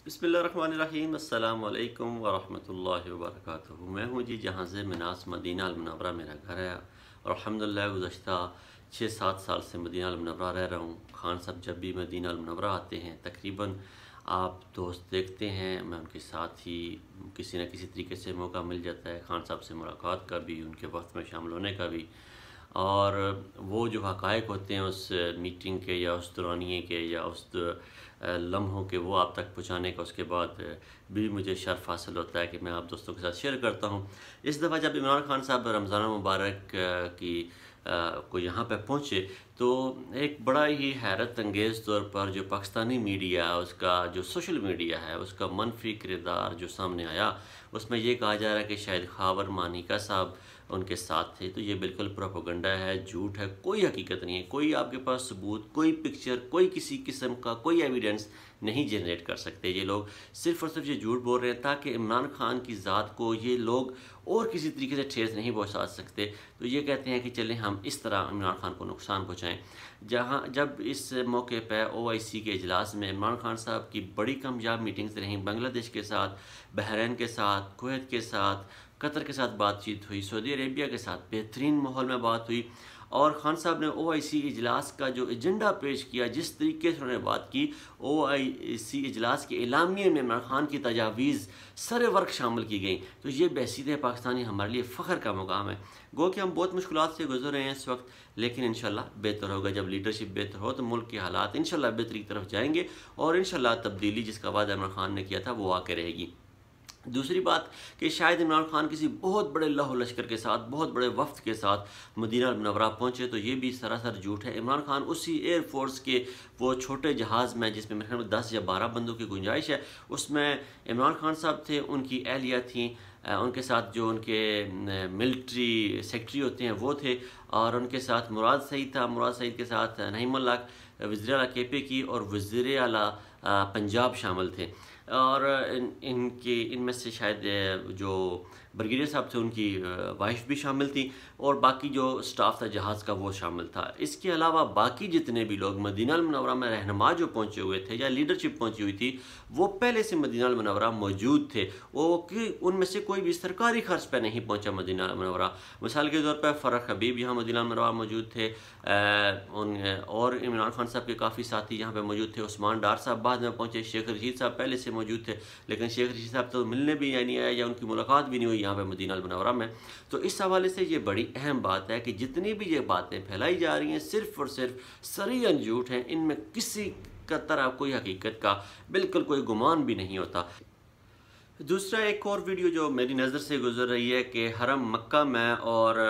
बिस्मिल्लाहिर्रहमानिर्रहीम। अस्सलाम वालेकुम वरहमतुल्लाहि वबरकातुहू। मैं हूँ जी जहाँ से मिनास मदीना अल मुनव्वरा मेरा घर है और अल्हम्दुलिल्लाह गुज़श्ता 6-7 साल से मदीना अल मुनव्वरा रह रहा हूँ। खान साहब जब भी मदीना अल मुनव्वरा आते हैं तकरीबन आप दोस्त देखते हैं, मैं उनके साथ ही किसी न किसी तरीके से मौका मिल जाता है खान साहब से मुलाकात का भी, उनके वक्त में शामिल होने का भी। और वो जो हक़ाइक़ होते हैं उस मीटिंग के या उस दौरानिए के या उस लम्हों के, वो आप तक पहुँचाने का उसके बाद भी मुझे शर्फ़ हासिल होता है कि मैं आप दोस्तों के साथ शेयर करता हूँ। इस दफ़ा जब इमरान खान साहब रमज़ान मुबारक की को यहाँ पे पहुँचे तो एक बड़ा ही हैरत अंगेज़ तौर पर जो पाकिस्तानी मीडिया, उसका जो सोशल मीडिया है, उसका मनफी किरदार जो सामने आया, उसमें ये कहा जा रहा है कि शायद ख़ावर मानिका साहब उनके साथ थे। तो ये बिल्कुल प्रोपेगेंडा है, झूठ है, कोई हकीकत नहीं है, कोई आपके पास सबूत, कोई पिक्चर, कोई किसी किस्म का कोई एविडेंस नहीं जनरेट कर सकते। ये लोग सिर्फ़ और सिर्फ ये झूठ बोल रहे हैं ताकि इमरान खान की ज़ात को ये लोग और किसी तरीके से ठेस नहीं पहुँचा सकते। तो ये कहते हैं कि चलें हम इस तरह इमरान खान को नुकसान पहुँचाएँ। जब इस मौके पर OIC के इजलास में इमरान खान साहब की बड़ी कामयाब मीटिंग्स रहीं, बांग्लादेश के साथ, बहरीन के साथ, कुवैत के साथ, कतर के साथ बातचीत हुई, सऊदी अरेबिया के साथ बेहतरीन माहौल में बात हुई। और खान साहब ने OIC इजलास का जो एजेंडा पेश किया, जिस तरीके से उन्होंने बात की, OIC इजलास के एलामिये में इमरान खान की तजावीज़ सरे वर्क शामिल की गई। तो ये बहसीत पाकिस्तानी हमारे लिए फ़ख्र का मुकाम है। गो कि हम बहुत मुश्किलात से गुजर रहे हैं इस वक्त, लेकिन इंशाल्लाह बेहतर होगा। जब लीडरशिप बेहतर हो तो मुल्क के हालात इंशाल्लाह बेहतरी की तरफ जाएंगे और इंशाल्लाह तब्दीली जिसका वादा इमरान खान ने किया था वो आके रहेगी। दूसरी बात कि शायद इमरान खान किसी बहुत बड़े लहो लश्कर के साथ, बहुत बड़े वफ्द के साथ मदीना अल मुनव्वरा पहुँचे, तो ये भी सरासर झूठ है। इमरान खान उसी एयर फोर्स के वो छोटे जहाज़ में जिसमें मेरे ख्याल में 10 या 12 बंदों की गुंजाइश है, उसमें इमरान खान साहब थे, उनकी एहलिया थी, उनके साथ जो उनके मिलिट्री सेक्रेटरी होते हैं वो थे, और उनके साथ मुराद सईद था। मुराद सईद के साथ नईमुल्लाह वज़ीर आला KP की और वज़ीर आला पंजाब शामिल थे। और इनमें से शायद जो ब्रिगेडियर साहब थे उनकी वाइफ भी शामिल थी, और बाकी जो स्टाफ था जहाज़ का वो शामिल था। इसके अलावा बाकी जितने भी लोग मदीना अल मुनव्वरा में रहनुमा जो पहुँचे हुए थे या लीडरशिप पहुँची हुई थी, वो पहले से मदीना अल मुनव्वरा मौजूद थे। वो कि उनमें से कोई भी सरकारी खर्च पर नहीं पहुँचा मदीना अल मुनव्वरा। मिसाल के तौर पर फ़रख हबीब यहाँ मदीना अल मुनव्वरा मौजूद थे, और इमरान खान साहब के काफ़ी साथी यहाँ पर मौजूद थे। उस्मान डार साहब बाद में पहुँचे, शेख रशीद साहब पहले से मौजूद थे, लेकिन शेख रशीद साहब तो मिलने भी नहीं आए या उनकी मुलाकात भी नहीं हुई यहाँ पे मदीना अल मुनव्वरा में। तो इस हवाले से ये बड़ी अहम बात है कि जितनी भी ये बातें फैलाई जा रही हैं सिर्फ़ और सिर्फ सरीअन झूठ हैं। इनमें किसी का तरह कोई हकीकत का बिल्कुल कोई गुमान भी नहीं होता। दूसरा एक और वीडियो जो मेरी नज़र से गुजर रही है कि हरम मक्का में और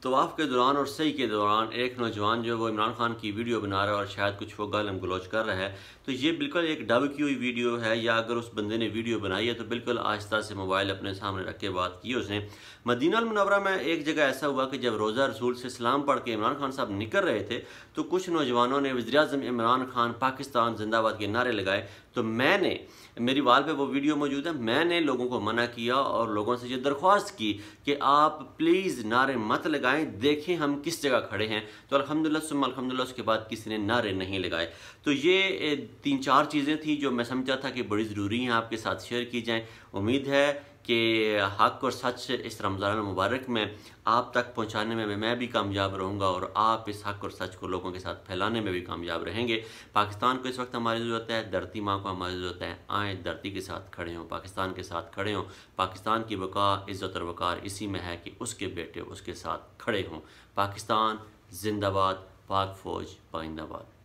तवाफ़ के दौरान और सही के दौरान एक नौजवान जो वो इमरान खान की वीडियो बना रहा है और शायद कुछ वो गालम गलौज कर रहा है। तो ये बिल्कुल एक डब की हुई वीडियो है, या अगर उस बंदे ने वीडियो बनाई है तो बिल्कुल आहिस्ता से मोबाइल अपने सामने रख के बात की उसने। मदीना अल मुनव्वरा में एक जगह ऐसा हुआ कि जब रोज़ा रसूल से सलाम पढ़ के इमरान खान साहब निकल रहे थे तो कुछ नौजवानों ने वज़ीर-ए-आज़म इमरान खान पाकिस्तान जिंदाबाद के नारे लगाए। तो मैंने, मेरी वाल पे वो वीडियो मौजूद है, मैंने लोगों को मना किया और लोगों से ये दरख्वास्त की कि आप प्लीज़ नारे मत लगाएं, देखें हम किस जगह खड़े हैं। तो अल्हम्दुलिल्लाह सुम्मा अल्हम्दुलिल्लाह उसके बाद किसी ने नारे नहीं लगाए। तो ये 3-4 चीज़ें थी जो मैं समझा था कि बड़ी ज़रूरी हैं आपके साथ शेयर की जाएँ। उम्मीद है कि हक़ और सच इस रमज़ान मुबारक में आप तक पहुंचाने में मैं भी कामयाब रहूंगा और आप इस हक़ और सच को लोगों के साथ फैलाने में भी कामयाब रहेंगे। पाकिस्तान को इस वक्त हमारी ज़रूरत है, धरती माँ को हमारी ज़रूरत है। आएँ धरती के साथ खड़े हों, पाकिस्तान के साथ खड़े हों। पाकिस्तान की बका, इज़्ज़त और वक़ार इसी में है कि उसके बेटे उसके साथ खड़े हों। पाकिस्तान जिंदाबाद, पाक फ़ौज पाइंदाबाद।